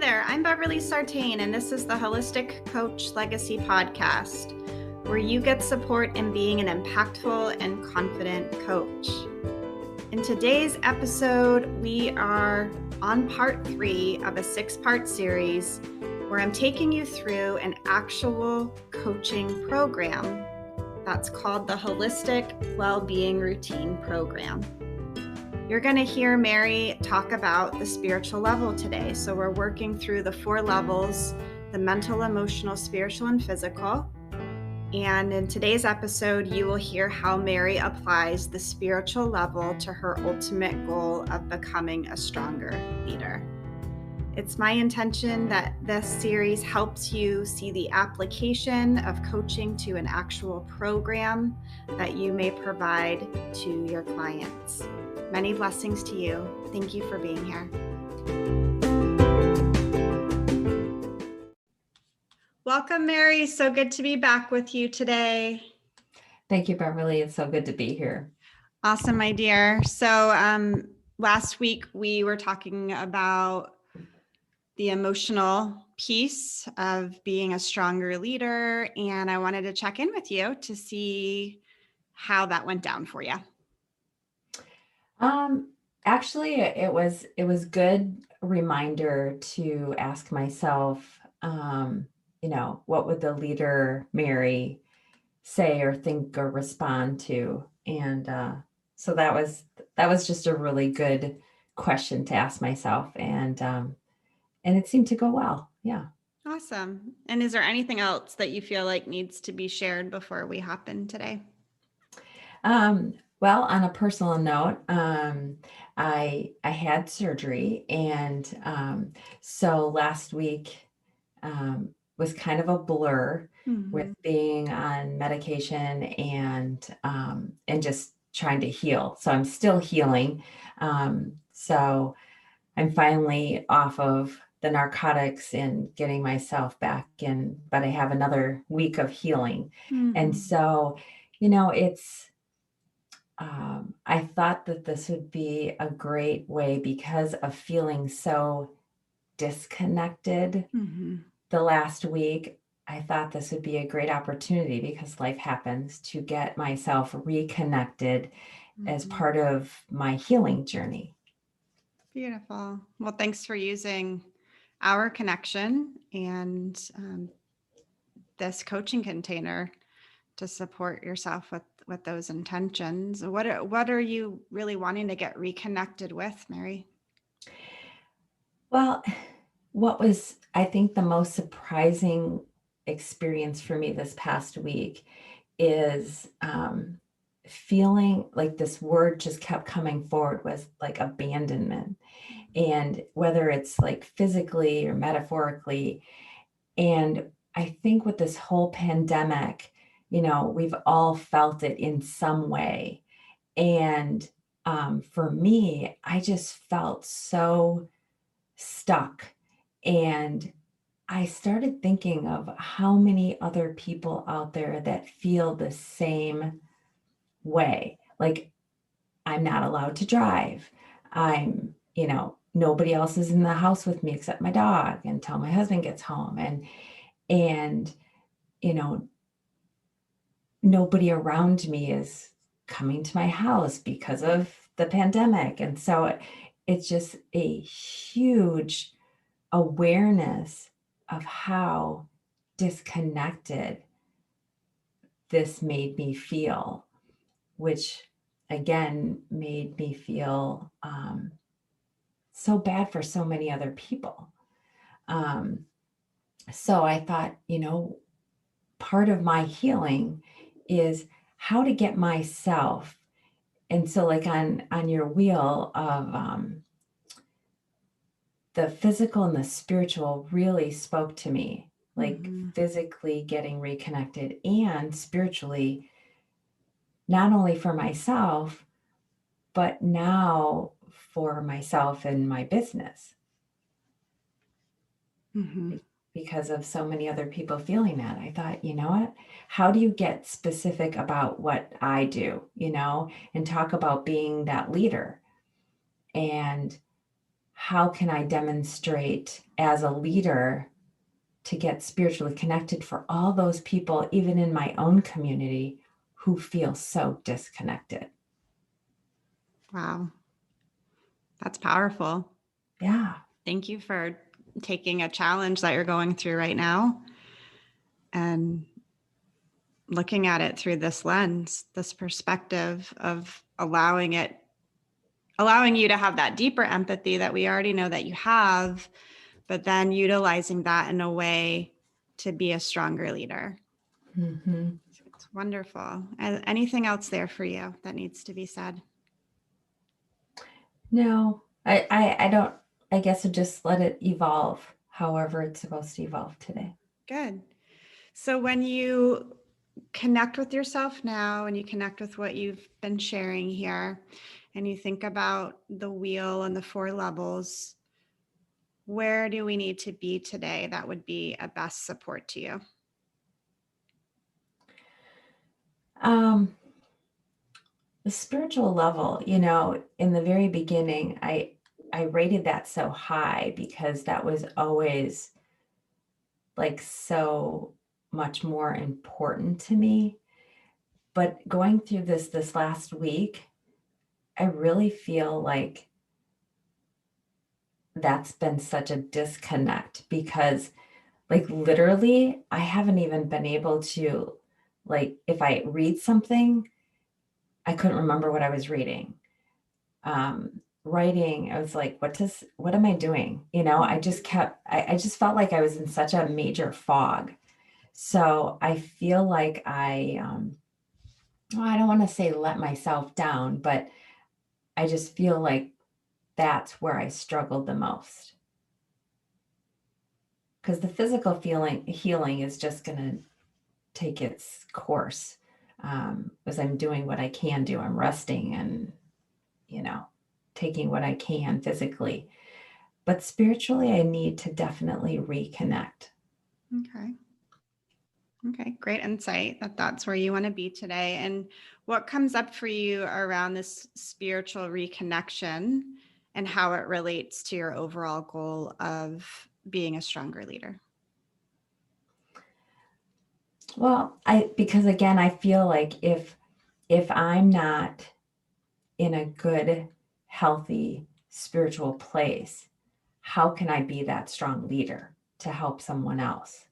there, I'm Beverly Sartain, and this is the Holistic Coach Legacy Podcast, where you get support in being an impactful and confident coach. In today's episode, we are on part 3 of a 6-part series where I'm taking you through an actual coaching program that's called the Holistic Wellbeing Routine Program. You're going to hear Mary talk about the spiritual level today. So we're working through the 4 levels, the mental, emotional, spiritual, and physical. And in today's episode, you will hear how Mary applies the spiritual level to her ultimate goal of becoming a stronger leader. It's my intention that this series helps you see the application of coaching to an actual program that you may provide to your clients. Many blessings to you. Thank you for being here. Welcome, Mary. So good to be back with you today. Thank you, Beverly. It's so good to be here. Awesome, my dear. So last week we were talking about the emotional piece of being a stronger leader, and I wanted to check in with you to see how that went down for you. Actually, it was good reminder to ask myself, what would the leader Mary say or think or respond to? And so that was just a really good question to ask myself, and it seemed to go well. Yeah. Awesome. And is there anything else that you feel like needs to be shared before we hop in today? Well, on a personal note, I had surgery, and so last week was kind of a blur with being on medication and just trying to heal. So I'm still healing. So I'm finally off of the narcotics and getting myself back in, but I have another week of healing. And so, it's I thought that this would be a great way because of feeling so disconnected the last week. I thought this would be a great opportunity because life happens to get myself reconnected as part of my healing journey. Beautiful. Well, thanks for using our connection and this coaching container to support yourself with those intentions. What are you really wanting to get reconnected with, Mary? Well, what was, I think, the most surprising experience for me this past week is feeling like this word just kept coming forward was like abandonment. And whether it's like physically or metaphorically. And I think with this whole pandemic, we've all felt it in some way. And for me, I just felt so stuck. And I started thinking of how many other people out there that feel the same way. Like, I'm not allowed to drive. I'm, nobody else is in the house with me except my dog until my husband gets home. And nobody around me is coming to my house because of the pandemic. And so it's just a huge awareness of how disconnected this made me feel, which again made me feel so bad for so many other people. So I thought, part of my healing is how to get myself. And so like on your wheel of the physical and the spiritual really spoke to me, like physically getting reconnected and spiritually, not only for myself, but now for myself and my business. Because of so many other people feeling that. I thought, you know what? How do you get specific about what I do, and talk about being that leader? And how can I demonstrate as a leader to get spiritually connected for all those people, even in my own community, who feel so disconnected? Wow. That's powerful. Yeah. Thank you for taking a challenge that you're going through right now and looking at it through this lens, this perspective of allowing you to have that deeper empathy that we already know that you have, but then utilizing that in a way to be a stronger leader. Mm-hmm. It's wonderful. Anything else there for you that needs to be said? No, I don't, I guess I just let it evolve however it's supposed to evolve today. Good. So when you connect with yourself now and you connect with what you've been sharing here and you think about the wheel and the 4 levels, where do we need to be today that would be a best support to you? The spiritual level, in the very beginning, I rated that so high because that was always like so much more important to me. But going through this last week, I really feel like that's been such a disconnect because like literally I haven't even been able to, like, if I read something, I couldn't remember what I was reading. Writing, I was like, what am I doing? I just felt like I was in such a major fog. So I feel like well, I don't want to say let myself down, but I just feel like that's where I struggled the most. Because the physical healing is just going to take its course, as I'm doing what I can do. I'm resting and, taking what I can physically. But spiritually, I need to definitely reconnect. Okay, great insight that's where you want to be today. And what comes up for you around this spiritual reconnection and how it relates to your overall goal of being a stronger leader? Well, because again, I feel like if I'm not in a good, healthy spiritual place, how can I be that strong leader to help someone else?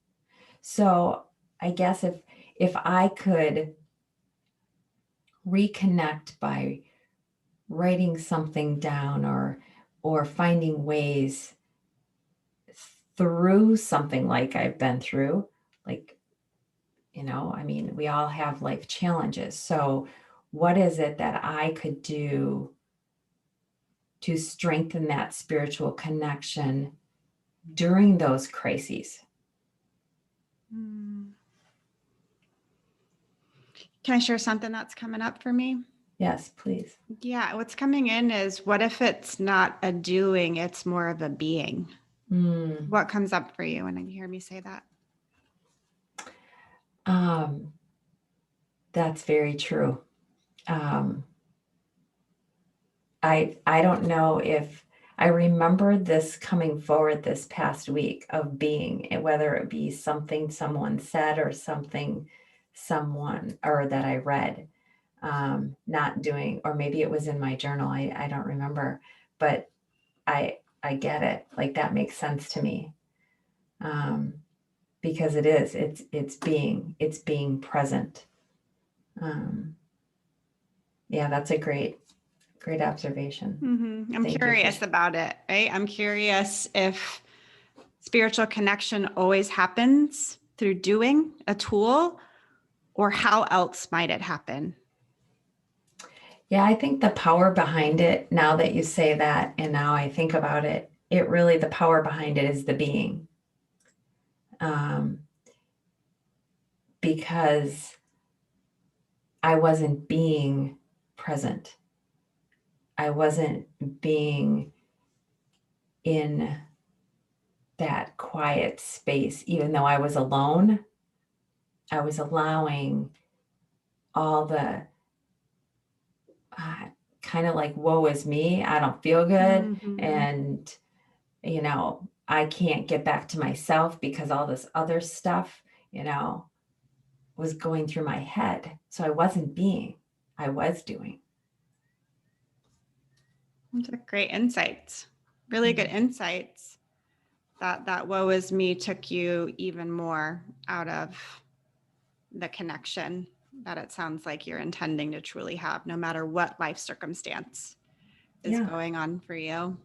So I guess if I could reconnect by writing something down or finding ways through something like I've been through, like, I mean, we all have life challenges. So what is it that I could do to strengthen that spiritual connection during those crises? Can I share something that's coming up for me? Yes, please. Yeah, what's coming in is what if it's not a doing, it's more of a being? What comes up for you when you hear me say that? That's very true. I don't know if I remember this coming forward this past week of being, whether it be something someone said or something someone or that I read, not doing, or maybe it was in my journal. I don't remember, but I get it. Like that makes sense to me. Because it's being present. Yeah, that's a great observation. I'm curious about it, right? I'm curious if spiritual connection always happens through doing a tool, or how else might it happen? Yeah, I think the power behind it, now that you say that, and now I think about it, the power behind it is the being. Because I wasn't being present. I wasn't being in that quiet space. Even though I was alone, I was allowing all the kind of like, woe is me, I don't feel good. And I can't get back to myself because all this other stuff, was going through my head. So I wasn't being, I was doing. Those are great insights. Really good insights. That woe is me took you even more out of the connection that it sounds like you're intending to truly have, no matter what life circumstance is going on for you.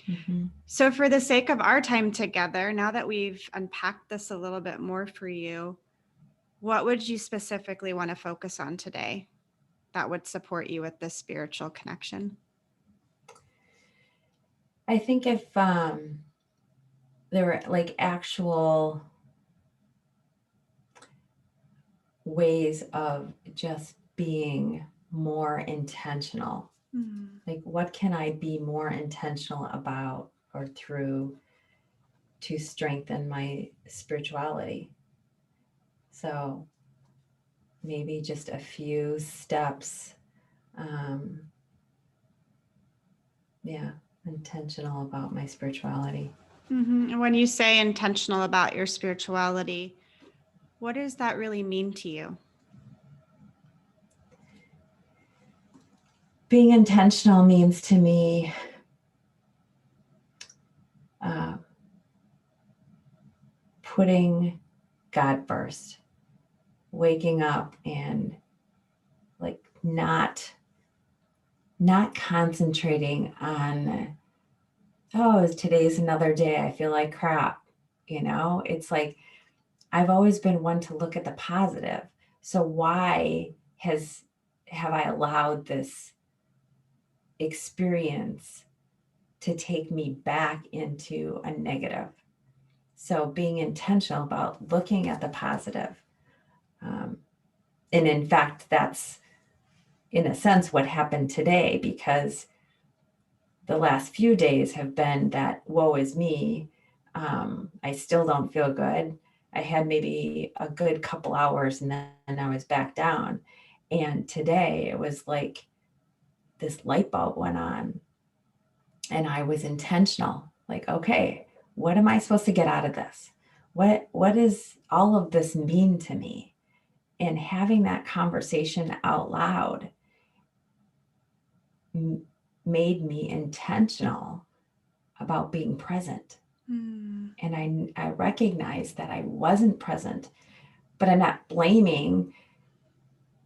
Mm-hmm. So for the sake of our time together, now that we've unpacked this a little bit more for you, what would you specifically want to focus on today that would support you with this spiritual connection? I think if there were like actual ways of just being more intentional, like what can I be more intentional about or through to strengthen my spirituality? So maybe just a few steps. Intentional about my spirituality. And when you say intentional about your spirituality, what does that really mean to you? Being intentional means to me putting God first, waking up and like not concentrating on, oh, today's another day, I feel like crap. It's like I've always been one to look at the positive. So why have I allowed this experience to take me back into a negative? So being intentional about looking at the positive. And in fact, that's in a sense what happened today, because the last few days have been that woe is me. I still don't feel good. I had maybe a good couple hours and then I was back down. And today it was like this light bulb went on and I was intentional. Like, okay, what am I supposed to get out of this? What does all of this mean to me? And having that conversation out loud made me intentional about being present. And I recognized that I wasn't present, but I'm not blaming.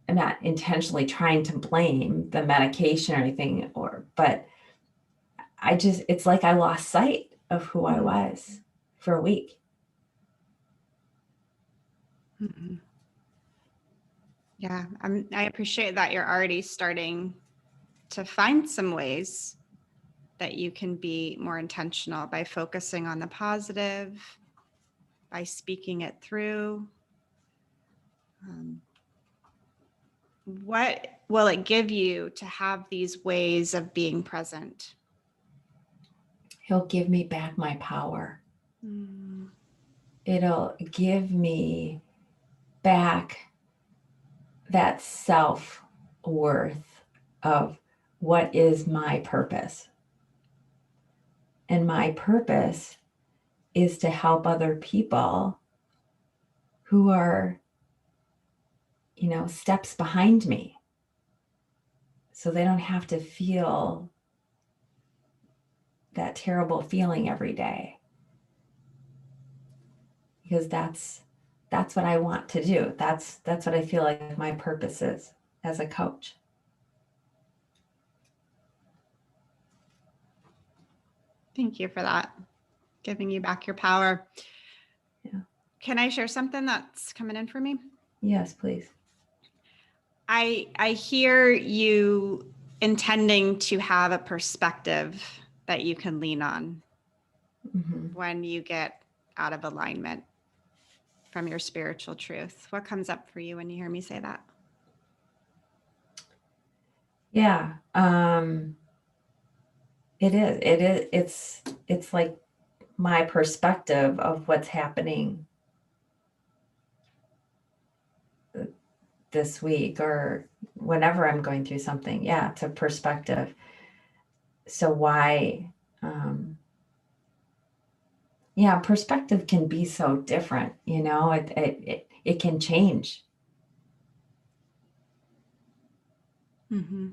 I'm not intentionally trying to blame the medication or anything, but it's like I lost sight of who I was for a week. Yeah, I appreciate that you're already starting to find some ways that you can be more intentional by focusing on the positive, by speaking it through. What will it give you to have these ways of being present? He'll give me back my power. It'll give me back that self-worth of what is my purpose. And my purpose is to help other people who are, steps behind me. So they don't have to feel that terrible feeling every day. Because that's what I want to do. That's what I feel like my purpose is as a coach. Thank you for that. Giving you back your power. Yeah. Can I share something that's coming in for me? Yes, please. I hear you intending to have a perspective that you can lean on when you get out of alignment from your spiritual truth. What comes up for you when you hear me say that? Yeah. It is. It's like my perspective of what's happening this week or whenever I'm going through something. Yeah, it's a perspective. So why Yeah, perspective can be so different, it can change. Mm-hmm.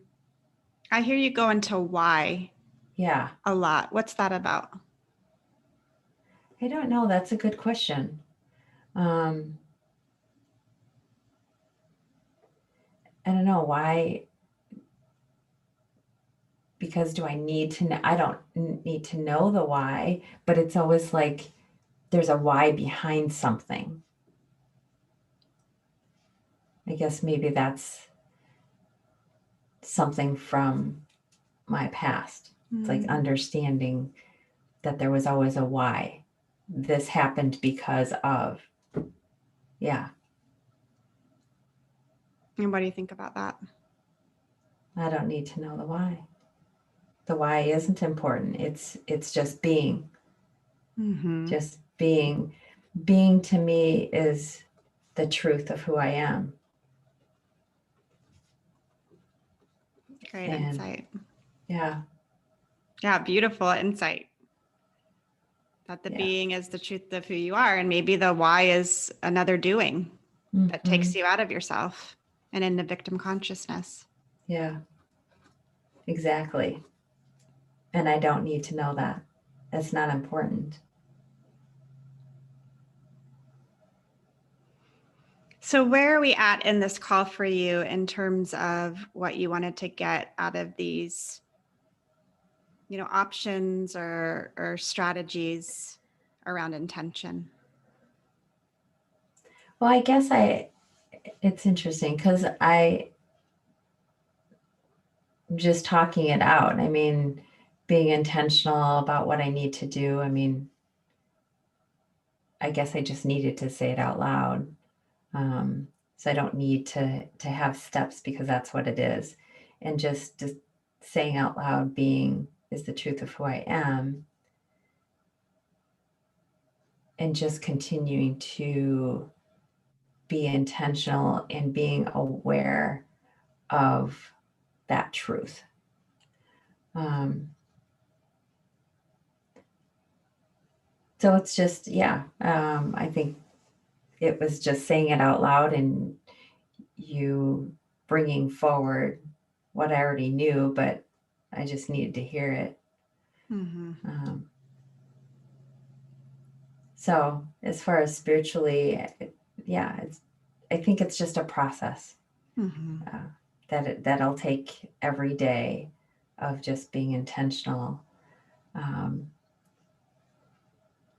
I hear you go into why Yeah. a lot. What's that about? I don't know. That's a good question. I don't know why, because do I need to know? I don't need to know the why, but it's always like there's a why behind something. I guess maybe that's something from my past. It's like understanding that there was always a why. This happened because of, yeah. And what do you think about that? I don't need to know the why. The why isn't important. It's just being. Mm-hmm. Just being. Being to me is the truth of who I am. Great And insight. yeah. Yeah, beautiful insight. That the Yeah. being is the truth of who you are. And maybe the why is another doing that takes you out of yourself and into victim consciousness. Yeah. Exactly. And I don't need to know that. That's not important. So where are we at in this call for you in terms of what you wanted to get out of these, options or strategies around intention? Well, I guess it's interesting because I'm just talking it out. I mean, being intentional about what I need to do. I mean, I guess I just needed to say it out loud. So I don't need to have steps because that's what it is. And just saying out loud, being is the truth of who I am. And just continuing to be intentional and being aware of that truth. So it's just, yeah, I think it was just saying it out loud and you bringing forward what I already knew, but I just needed to hear it. Mm-hmm. So as far as spiritually, yeah, I think it's just a process that'll take every day of just being intentional. But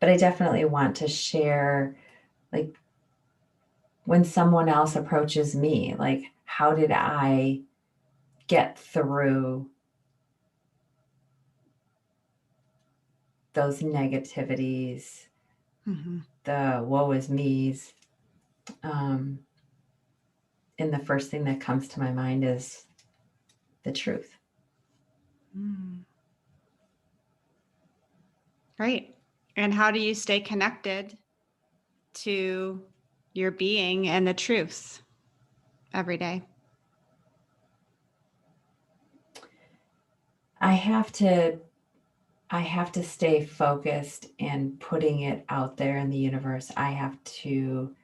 I definitely want to share, like, when someone else approaches me, like, how did I get through those negativities, the woe is me's? And the first thing that comes to my mind is the truth. Right. And how do you stay connected to your being and the truth every day? I have to stay focused and putting it out there in the universe. I have to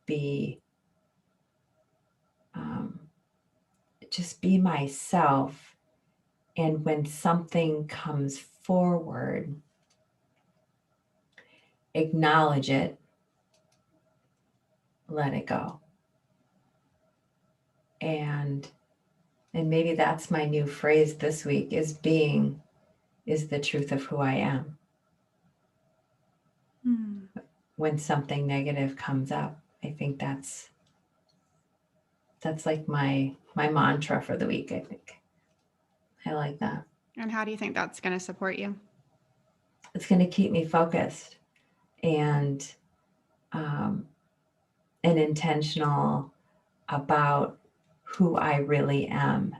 be just be myself. And when something comes forward, acknowledge it, let it go. And maybe that's my new phrase this week, is being is the truth of who I am. When something negative comes up, I think that's like my mantra for the week, I think. I like that. And how do you think that's going to support you? It's going to keep me focused and intentional about who I really am,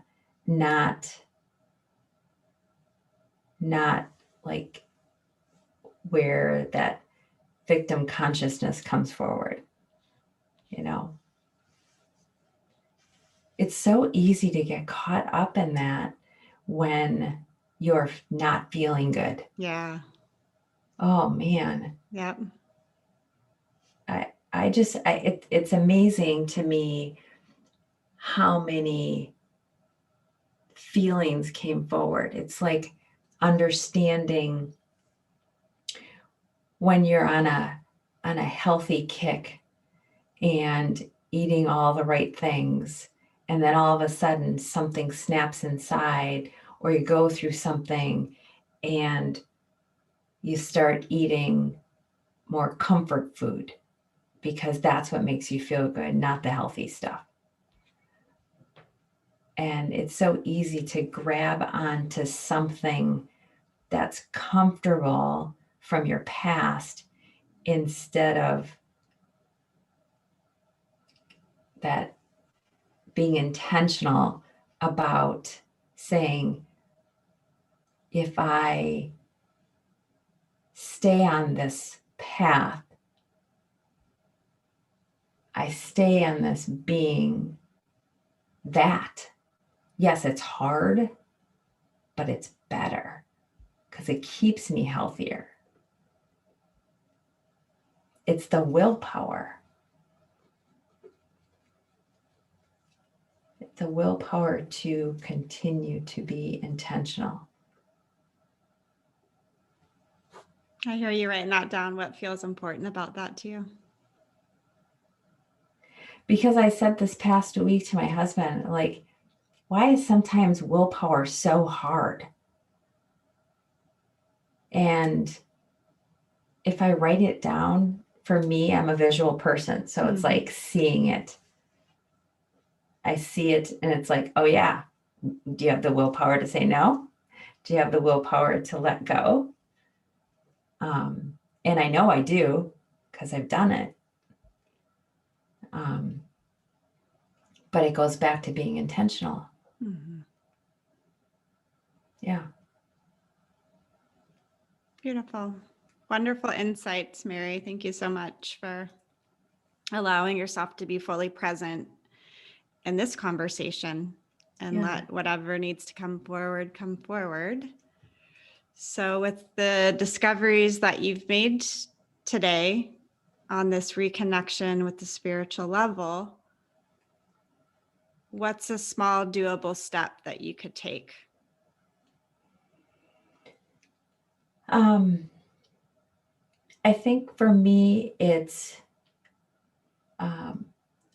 not like where that victim consciousness comes forward. It's so easy to get caught up in that when you're not feeling good. Yeah. Oh man. Yep. It's amazing to me how many feelings came forward. It's like understanding when you're on a healthy kick and eating all the right things, and then all of a sudden something snaps inside, or you go through something and you start eating more comfort food because that's what makes you feel good, not the healthy stuff. And it's so easy to grab onto something that's comfortable from your past instead of that being intentional about saying, if I stay on this path, I stay on this being that. Yes, it's hard, but it's better because it keeps me healthier. It's the willpower. It's the willpower to continue to be intentional. I hear you writing that down. What feels important about that to you? Because I said this past week to my husband, like, why is sometimes willpower so hard? And if I write it down, for me, I'm a visual person. So it's like seeing it. I see it and it's like, oh yeah, do you have the willpower to say no? Do you have the willpower to let go? And I know I do because I've done it. But it goes back to being intentional. Mm-hmm. Yeah. Beautiful. Wonderful insights, Mary. Thank you so much for allowing yourself to be fully present in this conversation and let whatever needs to come forward. So with the discoveries that you've made today on this reconnection with the spiritual level, what's a small doable step that you could take? I think for me, it's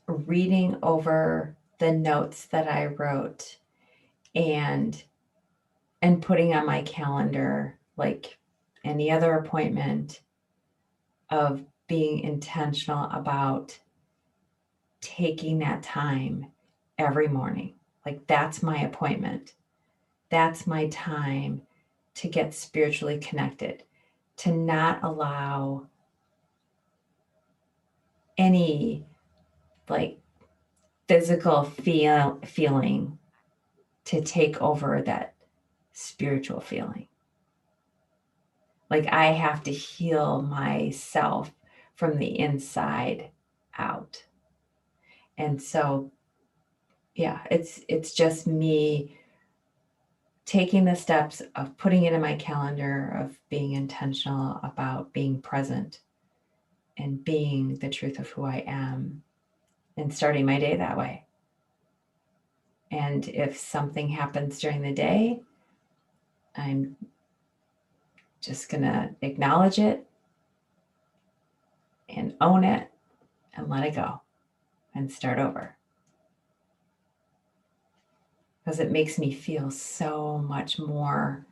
reading over the notes that I wrote and putting on my calendar, like any other appointment, of being intentional about taking that time every morning. Like, that's my appointment. That's my time to get spiritually connected, to not allow any like physical feeling to take over that spiritual feeling. Like, I have to heal myself from the inside out. And so, yeah, it's just me taking the steps of putting it in my calendar, of being intentional about being present and being the truth of who I am, and starting my day that way. And if something happens during the day, I'm just going to acknowledge it and own it and let it go and start over. Because it makes me feel so much more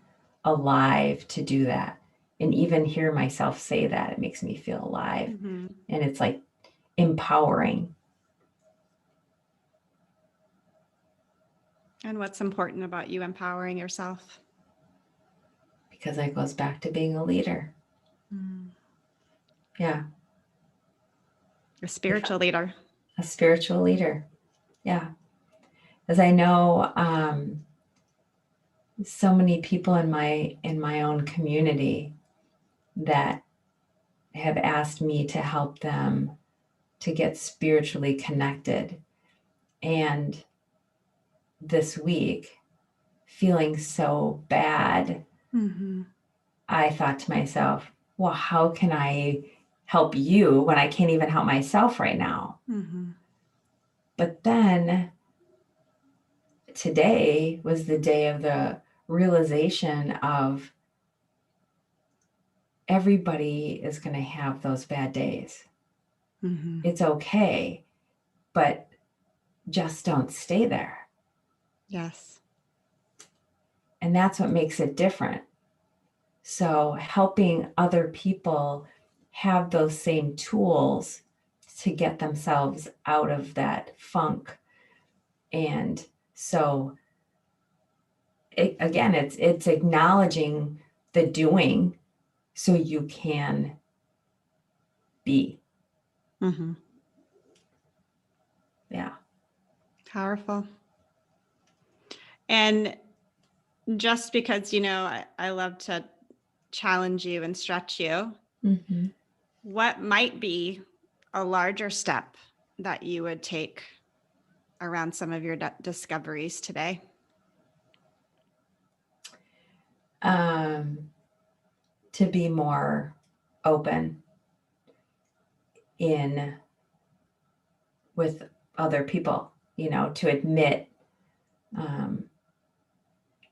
alive to do that. And even hear myself say that, it makes me feel alive. Mm-hmm. And it's like empowering. And what's important about you empowering yourself? Because it goes back to being a leader. Yeah. A spiritual leader. A spiritual leader. Yeah. As I know, so many people in my own community that have asked me to help them to get spiritually connected. And this week, feeling so bad, I thought to myself, well, how can I help you when I can't even help myself right now? Mm-hmm. But then today was the day of the realization of everybody is going to have those bad days. Mm-hmm. It's okay, but just don't stay there. Yes. And that's what makes it different. So helping other people have those same tools to get themselves out of that funk. And so again, it's acknowledging the doing so you can be. Mm-hmm. Yeah. Powerful. And just because, I love to challenge you and stretch you, Mm-hmm. what might be a larger step that you would take around some of your discoveries today? To be more open in with other people, to admit,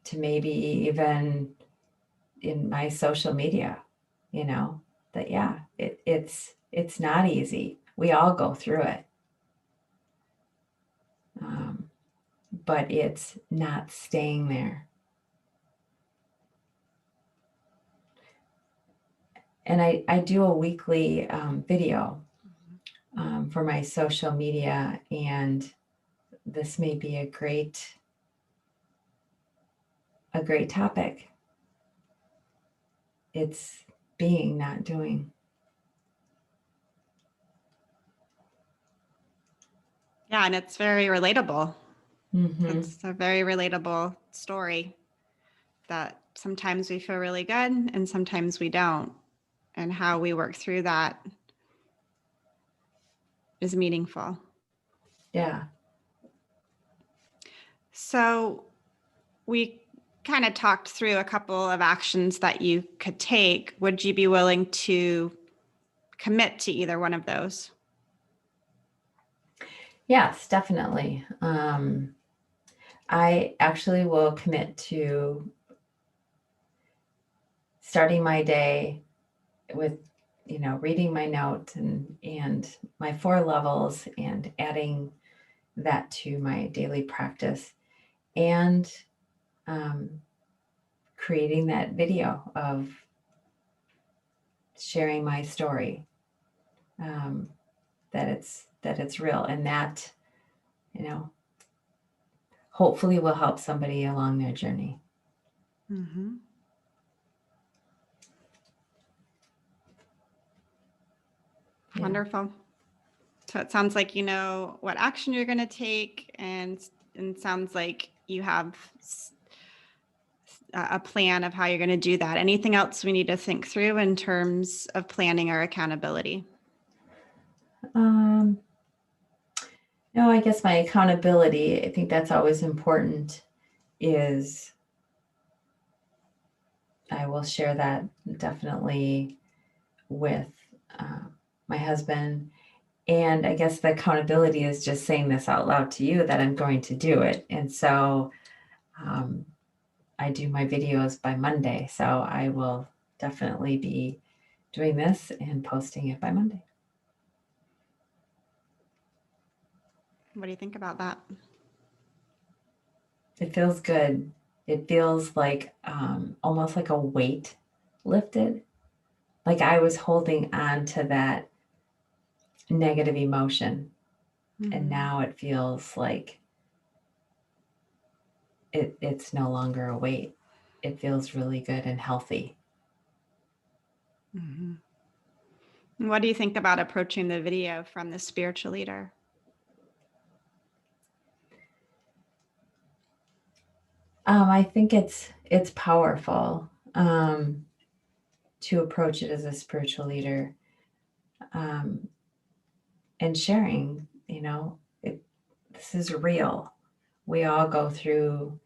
to maybe even in my social media, that it's not easy. We all go through it. But it's not staying there. And I do a weekly video for my social media, and this may be a great topic. It's being, not doing. Yeah, and it's very relatable. Mm-hmm. It's a very relatable story that sometimes we feel really good and sometimes we don't. And how we work through that is meaningful. Yeah. So we kind of talked through a couple of actions that you could take. Would you be willing to commit to either one of those? Yes, definitely. I actually will commit to starting my day with, reading my note and my 4 levels, and adding that to my daily practice, and creating that video of sharing my story, that it's real, and that, hopefully will help somebody along their journey. Mm-hmm. Yeah. Wonderful. So it sounds like you know what action you're going to take, and sounds like you have a plan of how you're going to do that. Anything else we need to think through in terms of planning or accountability? No, I guess my accountability, I think that's always important, is I will share that definitely with my husband. And I guess the accountability is just saying this out loud to you, that I'm going to do it. And so I do my videos by Monday. So I will definitely be doing this and posting it by Monday. What do you think about that? It feels good. It feels like almost like a weight lifted. Like I was holding on to that negative emotion. Mm-hmm. And now it feels like it's no longer a weight. It feels really good and healthy. Mm-hmm. What do you think about approaching the video from the spiritual leader? I think it's powerful to approach it as a spiritual leader, and sharing, this is real. We all go through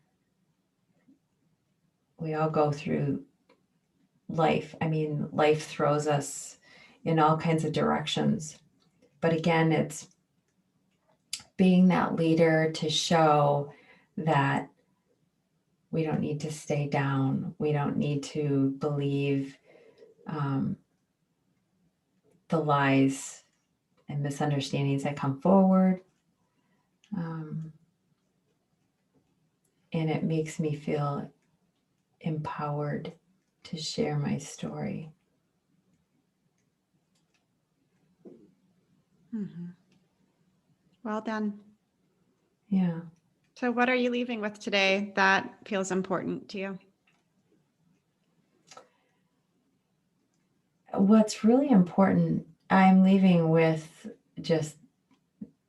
life. I mean, life throws us in all kinds of directions. But again, it's being that leader to show that we don't need to stay down. We don't need to believe the lies and misunderstandings that come forward. And it makes me feel empowered to share my story. Mm-hmm. Well done. Yeah. So what are you leaving with today that feels important to you? What's really important, I'm leaving with just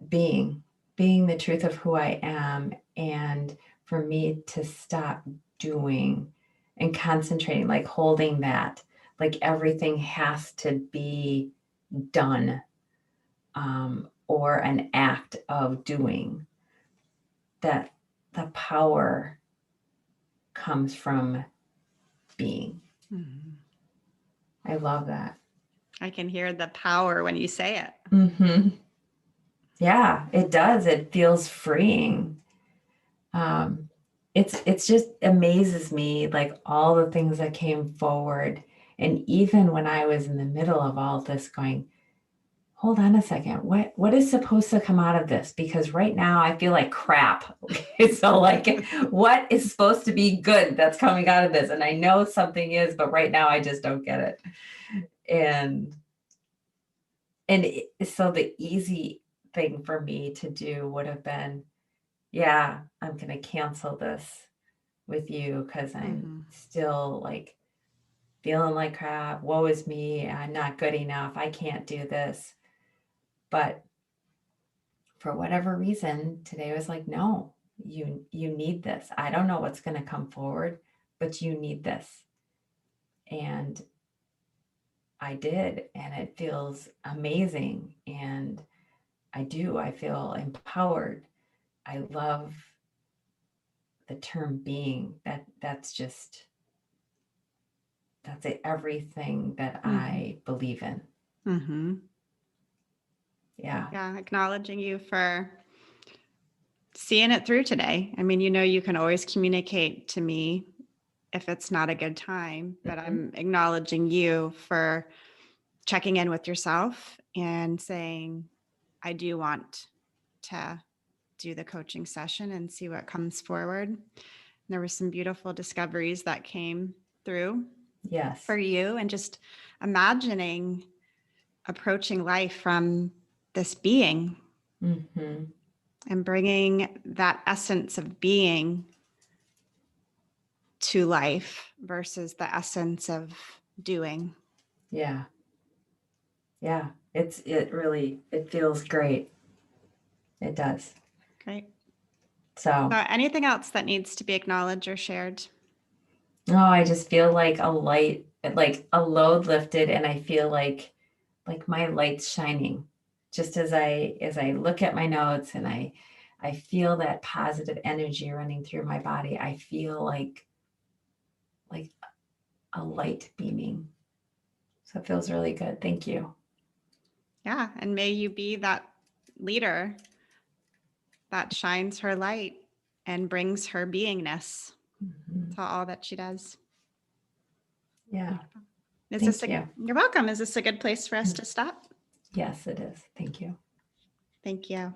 being the truth of who I am, and for me to stop doing and concentrating, like holding that, like everything has to be done, or an act of doing, that the power comes from being. Mm-hmm. I love that. I can hear the power when you say it. Mm-hmm. Yeah, it does. It feels freeing. It's just amazes me, like all the things that came forward. And even when I was in the middle of all this going, hold on a second, what is supposed to come out of this? Because right now I feel like crap. So like, what is supposed to be good that's coming out of this? And I know something is, but right now I just don't get it. So the easy thing for me to do would have been, yeah, I'm going to cancel this with you because I'm still like feeling like crap. Woe is me. I'm not good enough. I can't do this. But for whatever reason, today I was like, no, you need this. I don't know what's going to come forward, but you need this. And I did, and it feels amazing. And I feel empowered. I love the term being. That's everything that I believe in. Mm-hmm. Yeah. Yeah. Acknowledging you for seeing it through today. I mean, you can always communicate to me if it's not a good time, but I'm acknowledging you for checking in with yourself and saying, I do want to do the coaching session and see what comes forward. There were some beautiful discoveries that came through for you, and just imagining approaching life from this being and bringing that essence of being to life versus the essence of doing. Yeah. Yeah. It feels great. It does. Great. So anything else that needs to be acknowledged or shared? No, I just feel like a light, like a load lifted, and I feel like my light's shining just as I look at my notes, and I feel that positive energy running through my body. I feel like a light beaming. So it feels really good. Thank you. Yeah. And may you be that leader that shines her light and brings her beingness to all that she does. Yeah. You're welcome. Is this a good place for us to stop? Yes, it is. Thank you. Thank you.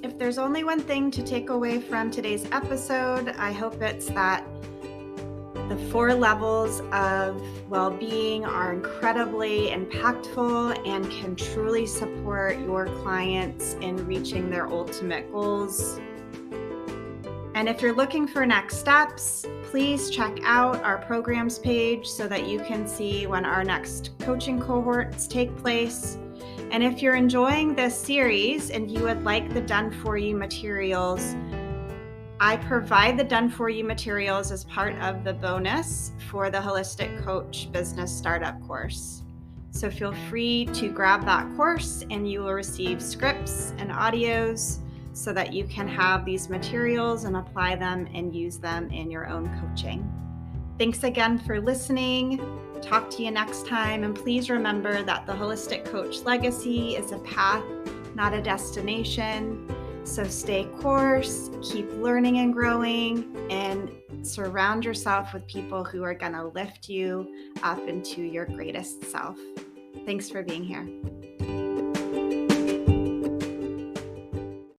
If there's only one thing to take away from today's episode, I hope it's that the 4 levels of well-being are incredibly impactful and can truly support your clients in reaching their ultimate goals. And if you're looking for next steps, please check out our programs page so that you can see when our next coaching cohorts take place. And if you're enjoying this series and you would like the Done For You materials, I provide the Done For You materials as part of the bonus for the Holistic Coach Business Startup course. So feel free to grab that course and you will receive scripts and audios so that you can have these materials and apply them and use them in your own coaching. Thanks again for listening. Talk to you next time. And please remember that the Holistic Coach Legacy is a path, not a destination. So stay course, keep learning and growing, and surround yourself with people who are going to lift you up into your greatest self. Thanks for being here.